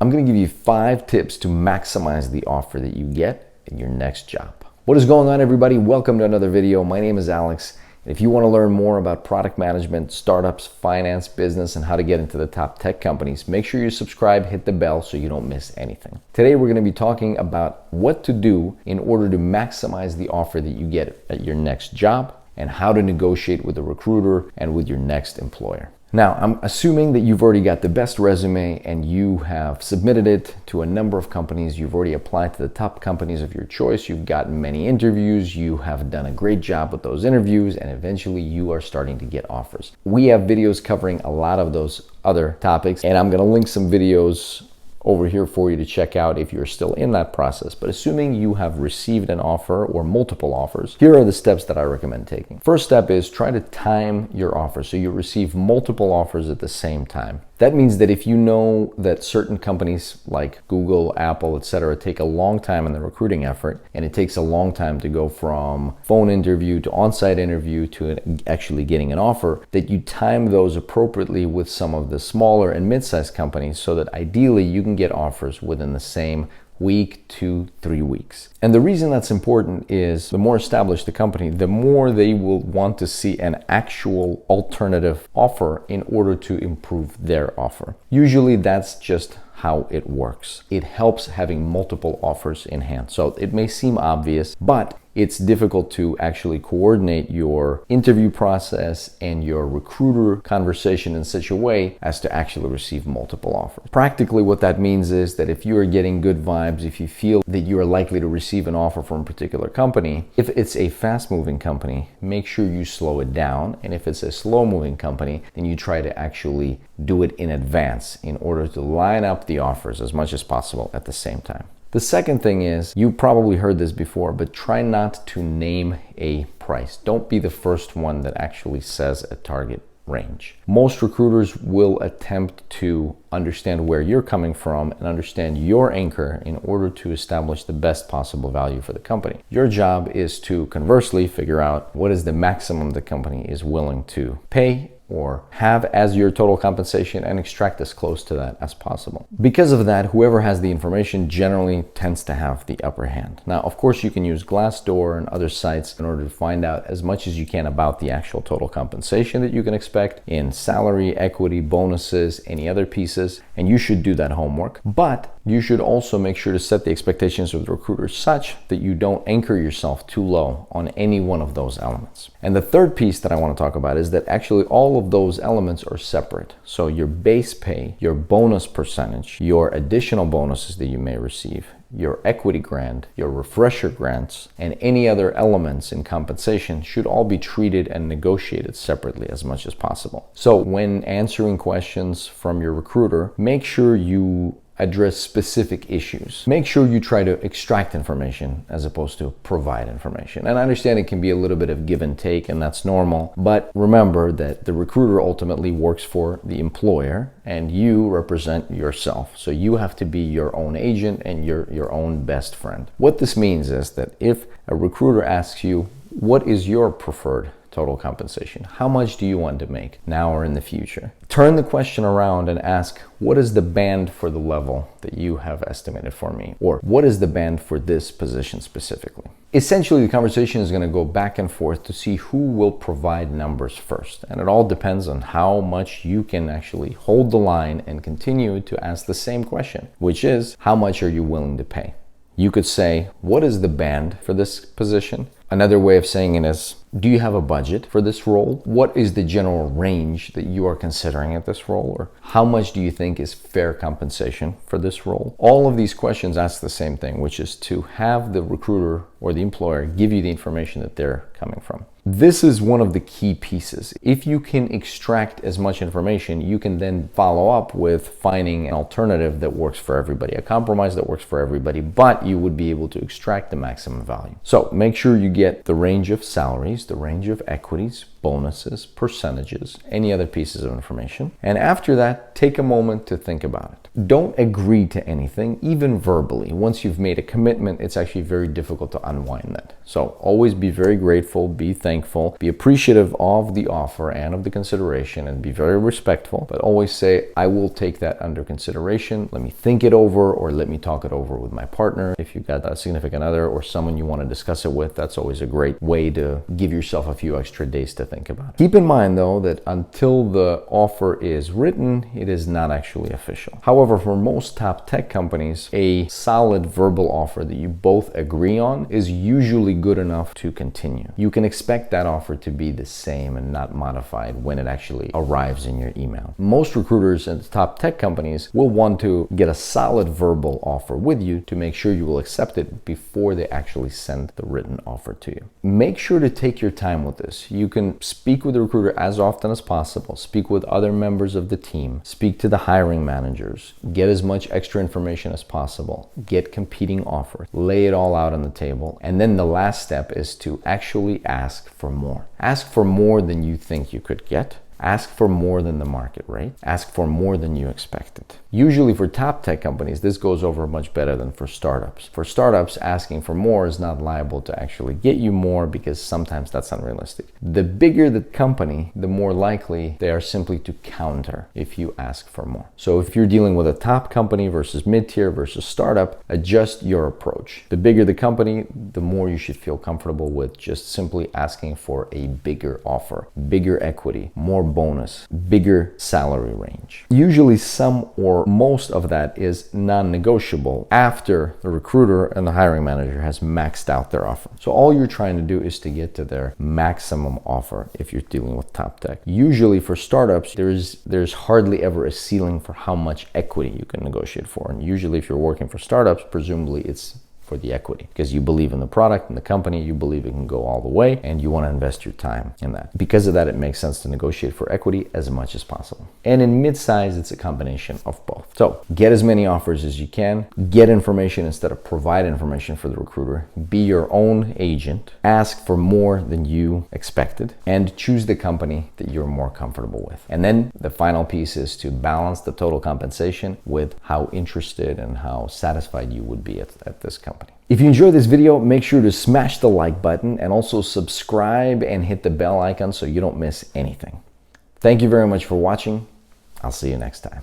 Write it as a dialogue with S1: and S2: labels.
S1: I'm going to give you 5 tips to maximize the offer that you get in your next job. What is going on, everybody? Welcome to another video. My name is Alex. And if you want to learn more about product management, startups, finance, business, and how to get into the top tech companies, make sure you subscribe, hit the bell so you don't miss anything. Today, we're going to be talking about what to do in order to maximize the offer that you get at your next job and how to negotiate with the recruiter and with your next employer. Now, I'm assuming that you've already got the best resume and you have submitted it to a number of companies. You've already applied to the top companies of your choice. You've gotten many interviews. You have done a great job with those interviews, and eventually you are starting to get offers. We have videos covering a lot of those other topics, and I'm going to link some videos over here for you to check out if you're still in that process. But assuming you have received an offer or multiple offers, here are the steps that I recommend taking. First step is try to time your offer so you receive multiple offers at the same time. That means that if you know that certain companies like Google, Apple, etc. take a long time in the recruiting effort, and it takes a long time to go from phone interview to on-site interview to actually getting an offer, that you time those appropriately with some of the smaller and mid-sized companies so that ideally you can get offers within the same week to 3 weeks. And the reason that's important is the more established the company, the more they will want to see an actual alternative offer in order to improve their offer. Usually that's just how it works. It helps having multiple offers in hand. So it may seem obvious, but it's difficult to actually coordinate your interview process and your recruiter conversation in such a way as to actually receive multiple offers. Practically what that means is that if you are getting good vibes, if you feel that you are likely to receive an offer from a particular company, if it's a fast-moving company, make sure you slow it down. And if it's a slow-moving company, then you try to actually do it in advance in order to line up the offers as much as possible at the same time. The second thing is, you probably heard this before, but try not to name a price. Don't be the first one that actually says a target range. Most recruiters will attempt to understand where you're coming from and understand your anchor in order to establish the best possible value for the company. Your job is to conversely figure out what is the maximum the company is willing to pay or have as your total compensation and extract as close to that as possible. Because of that, whoever has the information generally tends to have the upper hand. Now, of course, you can use Glassdoor and other sites in order to find out as much as you can about the actual total compensation that you can expect in salary, equity, bonuses, any other pieces, and you should do that homework. But you should also make sure to set the expectations of the recruiter such that you don't anchor yourself too low on any one of those elements. And the third piece that I want to talk about is that actually all of those elements are separate. So your base pay, your bonus percentage, your additional bonuses that you may receive, your equity grant, your refresher grants, and any other elements in compensation should all be treated and negotiated separately as much as possible. So when answering questions from your recruiter, make sure you address specific issues. Make sure you try to extract information as opposed to provide information. And I understand it can be a little bit of give and take, and that's normal. But remember that the recruiter ultimately works for the employer and you represent yourself. So you have to be your own agent and your own best friend. What this means is that if a recruiter asks you, what is your preferred total compensation? How much do you want to make now or in the future? Turn the question around and ask, what is the band for the level that you have estimated for me? Or what is the band for this position specifically? Essentially, the conversation is going to go back and forth to see who will provide numbers first. And it all depends on how much you can actually hold the line and continue to ask the same question, which is, how much are you willing to pay? You could say, what is the band for this position? Another way of saying it is, do you have a budget for this role? What is the general range that you are considering at this role? Or how much do you think is fair compensation for this role? All of these questions ask the same thing, which is to have the recruiter or the employer give you the information that they're coming from. This is one of the key pieces. If you can extract as much information, you can then follow up with finding an alternative that works for everybody, a compromise that works for everybody, but you would be able to extract the maximum value. So make sure you get the range of salaries, the range of equities, bonuses, percentages, any other pieces of information. And after that, take a moment to think about it. Don't agree to anything, even verbally. Once you've made a commitment, it's actually very difficult to unwind that. So always be very grateful, be thankful, be appreciative of the offer and of the consideration, and be very respectful, but always say, I will take that under consideration. Let me think it over, or let me talk it over with my partner. If you've got a significant other or someone you want to discuss it with, that's always a great way to give yourself a few extra days to think about it. Keep in mind though that until the offer is written, it is not actually official. However, for most top tech companies, a solid verbal offer that you both agree on is usually good enough to continue. You can expect that offer to be the same and not modified when it actually arrives in your email. Most recruiters at the top tech companies will want to get a solid verbal offer with you to make sure you will accept it before they actually send the written offer to you. Make sure to take your time with this. You can speak with the recruiter as often as possible, speak with other members of the team, speak to the hiring managers, get as much extra information as possible, get competing offers, lay it all out on the table. And then the last step is to actually ask for more. Ask for more than you think you could get. Ask for more than the market rate. Ask for more than you expected. Usually for top tech companies, this goes over much better than for startups. For startups, asking for more is not liable to actually get you more because sometimes that's unrealistic. The bigger the company, the more likely they are simply to counter if you ask for more. So if you're dealing with a top company versus mid-tier versus startup, adjust your approach. The bigger the company, the more you should feel comfortable with just simply asking for a bigger offer, bigger equity, more bonus, bigger salary range. Usually some or most of that is non-negotiable after the recruiter and the hiring manager has maxed out their offer. So all you're trying to do is to get to their maximum offer if you're dealing with top tech. Usually for startups, there's hardly ever a ceiling for how much equity you can negotiate for. And usually if you're working for startups, presumably it's for the equity because you believe in the product and the company, you believe it can go all the way, and you want to invest your time in that. Because of that, it makes sense to negotiate for equity as much as possible. And in mid-size, it's a combination of both. So get as many offers as you can, get information instead of provide information for the recruiter, be your own agent, ask for more than you expected, and choose the company that you're more comfortable with. And then the final piece is to balance the total compensation with how interested and how satisfied you would be at this company. If you enjoyed this video, make sure to smash the like button and also subscribe and hit the bell icon so you don't miss anything. Thank you very much for watching. I'll see you next time.